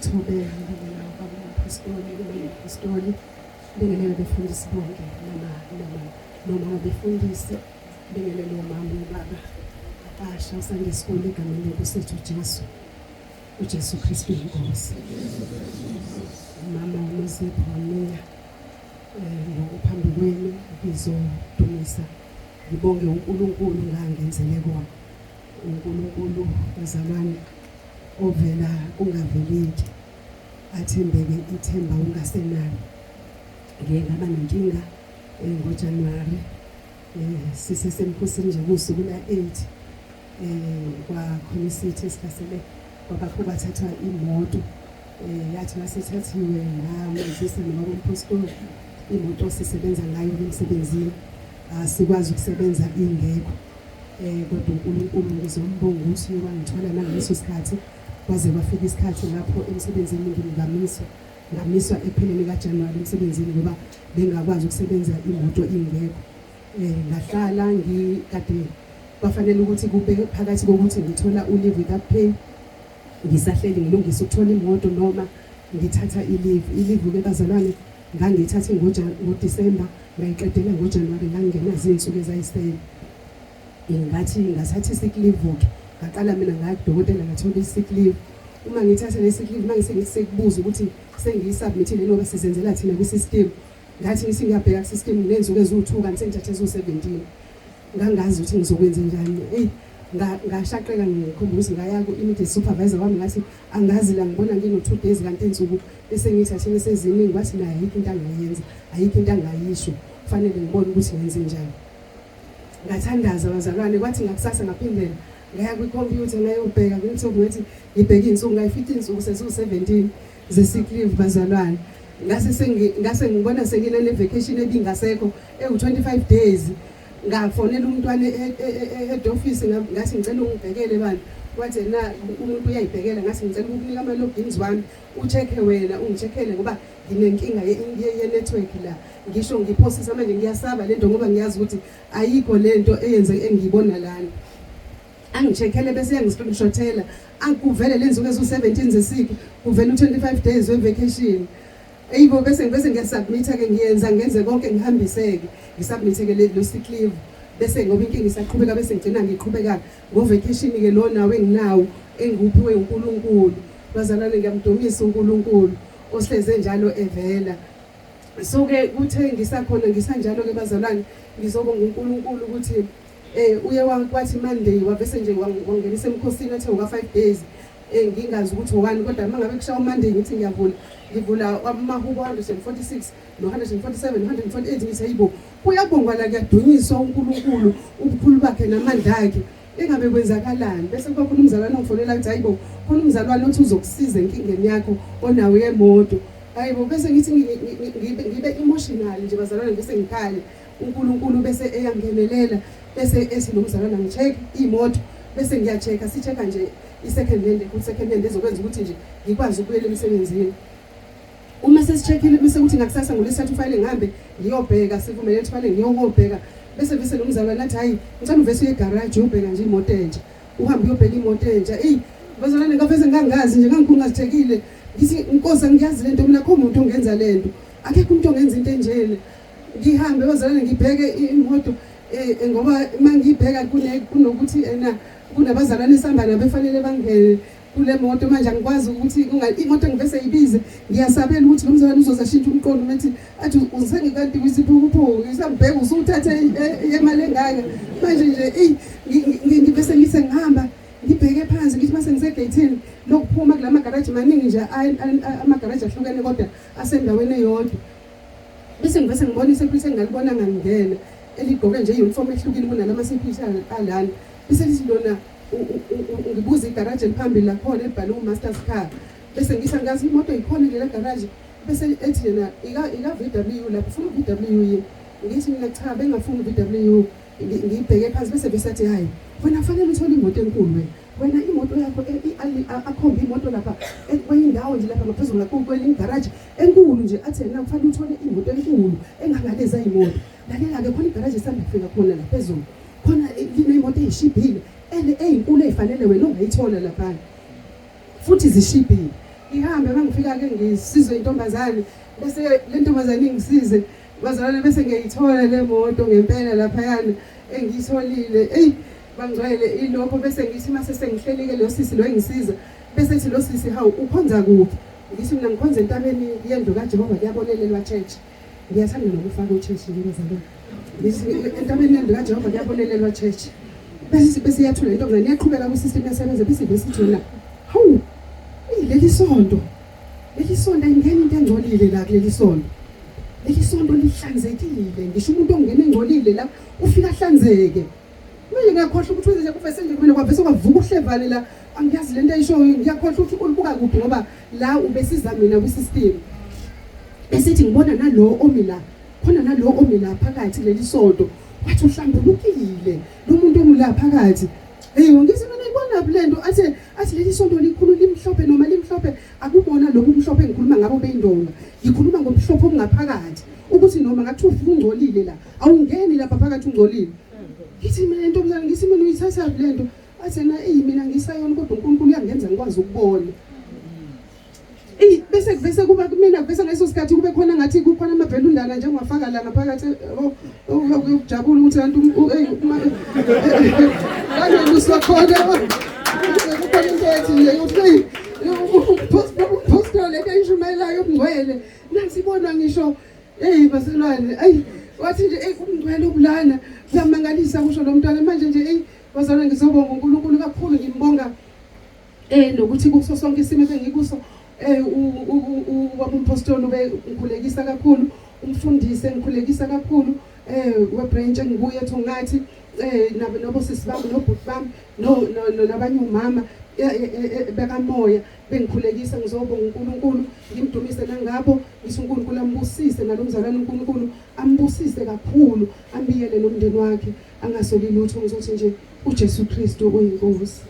Ngiyakuthobe ngibingelela apostoli bingelela befundisi bonke noma befundisi bingelela omama nobaba abasha Sunday school egameni lenkosi Jesu uJesu Kristu inkosi. Mama uMzipho wamnika ngokuphambi kwenu ngizodumisa ngibonge uNkulunkulu ngangenzele kona. uNkulunkulu bazalwane ovela ungaveleki athembeke ithemba ungasenalo. Ngeke ngaba nenkinga ngoJanuary sisesemkhosini nje kusuku la 8 kwa community esihlasele kwabakho bathatha imoto yathi masithathiwe ngamazisa noma umpostoli imoto sisebenza ngayo emsebenzini sikwazi ukusebenza ingekho kodwa uNkulunkulu ngizombonga ukuthi wangithola nangaleso sikhathi kwaze kwafika isikhathi lapho emsebenzini ngamiswa epheleni kaJanuary emsebenzini ngoba bengakwazi ukusebenza imoto ingekho. Ngahlala ngikade kwafanele ukuthi kube phakathi kokuthi ngithola uleave without pay ngisahleli ngilungisa ukuthola imoto noma ngithatha ileave ke bazalwane ngangithatha ngoDisemba ngayiqedela ngoJanuary ngangenazo izinsuku ezayisele. Ngathi ngathatha sick leave ke ngaqala mina ngakudokotela ngathola isick leave. Uma ngithatha le sick leave mangise ngisekubuza ukuthi sengiyisubmithile noma sizenzela thina ku system ngathi ngiyabheka ku system nenzuku ezu2 kanti sengithathe ezu17 ngangazi ukuthi ngizokwenza njani. Ngashaqeka ngikhumbula ngaya ku immediate supervisor wami ngathi angazi la ngibona ngino2 days kanti insuku bese ngithathile seziningi kwathi nayo ayikho into angayenza ayikho into angayisho kufanele ngibone ukuthi ngenze njani. Ngathandaza bazalwane kwathi ngakusasa ngaphindela ngaya kwicomputer ngayobheka ngathi ngibheka insuku ngayifika insuku sezu17 ze-sick leave bazalwane. Ngase ngibona sengina ne-vacation ebingasekho ewu25 days. Ngafonela umntwana head office ngathi ngicela ungibhekele bani wathi na umuntu uyayibhekela ngathi ngicela ukukunika ama-logins wami ucheck wena ungicheckele ngoba nginenkinga ye-network la ngisho ngiphosisa manje ngiyasaba lento ngoba ngiyazi ukuthi ayikho lento eyenze engiyibona lana. Angicheckele bese yangiscreenshothela akuvele lenzuku ezu17 zesiki kuvela u25 days we-vacation. Eyibo bese ngiyasubmit ke ngenze konke ngihambiseke ngisubmit-ke lo sick leave bese ngoba inkinga isaqhubeka bese ngigcina ngiqhubeka ngo-vacation ke lo nawe enginawo enguphiwe uNkulunkulu. Bazalwane ngiyamdumisa uNkulunkulu ohleze njalo evela. So ke kuthe ngisakhona ngisanjalo ke bazalwane ngizobonga uNkulunkulu ukuthi uye wathi Monday wavese nje wangenisa emkhosini athe uka 5 days ngingazi ukuthi wani kodwa mangabe kushaya uMonday ngithi ngivula amahubo 146 no 147 148 ngithi hayibo kuyabongwa la kuyadunyiswa uNkulunkulu ubukhulu bakhe namandla akhe engabe kwenzakalani. Bese kukhona umzalwane ongifonela ukuthi hayibo khona umzalwane othi uzokusiza enkingeni yakho onawe yemoto hayibo. Bese ngithi ngibe emotional nje bazalwane bese ngikhale uNkulunkulu bese eyangenelela bese ethi nomzalwane ngicheck imoto bese ngiyachecka sichecka nje i-second hand ezokwenza ukuthi nje ngikwazi ukuyela emsebenzini. Uma sesicheckile bese kuthi ngakusasa ngolesithathu ufayile ngihambe ngiyobheka sivumelene ufayile ngiyobheka bese nomzalwane athi hayi ngicela uvese egarage uyobheka nje imoto entsha uhambe uyobheka imoto entsha. Bazalwane ngaveze ngangazi nje ngangikungazithekile ngithi inkosi ngiyazi lento mina kho umuntu ongenza lento akekho umuntu ongenza into enjene. Ngihambe bazalwane ngibheke imoto ngoba mangibheka kunokuthi kunabazalwane isambana befanele bangene kule moto manje angikwazi ukuthi imoto ngivese ibize ngiyasabela ukuthi nomzalwane uzozashintsha umqondo methi athi usengikanti kwisiphukuphungu ngisambheka usuthathe imali engaka manje nje ngivese ngise ngihamba ngibheke phansi ngithi mase ngisegate lokuphuma kulama garage maningi nje ama garage ahlukene kodwa asendaweni eyodwa. Bese ngivese ngibona isecurity engalibona ngangena eligqoke nje uniform ehlukile kunalama security alana. Bese lithi lona ngibuza igarage eliphambili la khona ebhalwe uMaster's Car bese ngisho ngazi imoto ikhona le garage bese ethi yena ika VW lapho ufuna VW ngithi mina cha bengafuni VW ngibheke phansi bese besathi hayi wena fanele uthole imoto enkulu wena imoto yakho akhomba imoto lapha kweyindawo nje lapha ngaphezulu ngakweli garage enkulu nje athi yena kufanele uthole imoto enkulu engangaleza imoto lalela ke khona igarage isanda kufika khona la phezulu khona imoto eyishibhile eyinkulu ezifanele wena ungayithola lapha futhi zishibhile. ngihambe mangifika ke ngisizwe intombazane bese le ntombazane ingisize bazalwane bese ngiyithola le moto ngempela lapha yana engiyitholile bangcwele ilokho bese ngithi mase sengihlelike lo sisi lo engisiza bese ethi lo sisi hawu ukhonza kuphi ngithi mina ngikhonza entabeni yendlu kaJehova kuyabonelelwa church ngiyathanda nokufaka uchurch ngibazalwane ngithi entabeni yendlu kaJehova kuyabonelelwa church bese yathula intombazane yaqhubeka ku system yasebenza bese besithona hawu leli sonto ingena into engcolile la kuleli sonto leli sonto lihlanzekile ngisho umuntu ongena engcolile la ufika hlanzeke manje ngiyakhohlwa ukuthi wenze kuvese nje kumele kwavese kwavuka uhlevane la angiyazi lento ayishoyo ngiyakhohlwa ukuthi ulibuka kuphi ngoba la ubesiza mina ku system esithi ngibona nalo omila khona nalo omila phakathi leli sonto wathi uhlambulukile lo muntu omila phakathi ngithi mina ngibona lento athi leli sonto likhulu limhlophe noma limhlophe akubona lokhu umhlophe engikhuluma ngabo beyindonga ngikhuluma ngomhlophe ongaphakathi ukuthi noma ngathi ufika ungcolile la awungeni lapha phakathi ungcolile ngithi mina intombazane ngithi mina uyithatha lento athi na mina ngisayona kodwa uNkulunkulu uyangenza ngikwazi ukubona bese kuba kumina bese ngaso sikhathi kube khona ngathi kukhona amabhelundana nje ungafaka la ngaphakathi ukujabula ukuthi abantu kanje lusakhona kukhona into ethi nje postole kayishumelayo ubungcwele nasibona ngisho baselwane wathi nje ubungcwele obulana kuyamangalisa kusho lo mntwana manje nje bazalwane ngizobonga uNkulunkulu kakhulu ngimbonga nokuthi kuso sonke isimo ebengikuso umpostoli ubengikhulekisa kakhulu umfundisi engikhulekisa kakhulu webranch engibuye thongathi nabo sisi bami nobhuti bami nabanye umama bekamoya bengikhulekisa ngizobonga uNkulunkulu ngimdumise nangabo ngisho uNkulunkulu ambusise nalomzalwane uNkulunkulu ambusise kakhulu ambiyele nomndeni wakhe angasoli lutho ngizothi nje uJesu Kristu uyinkosi.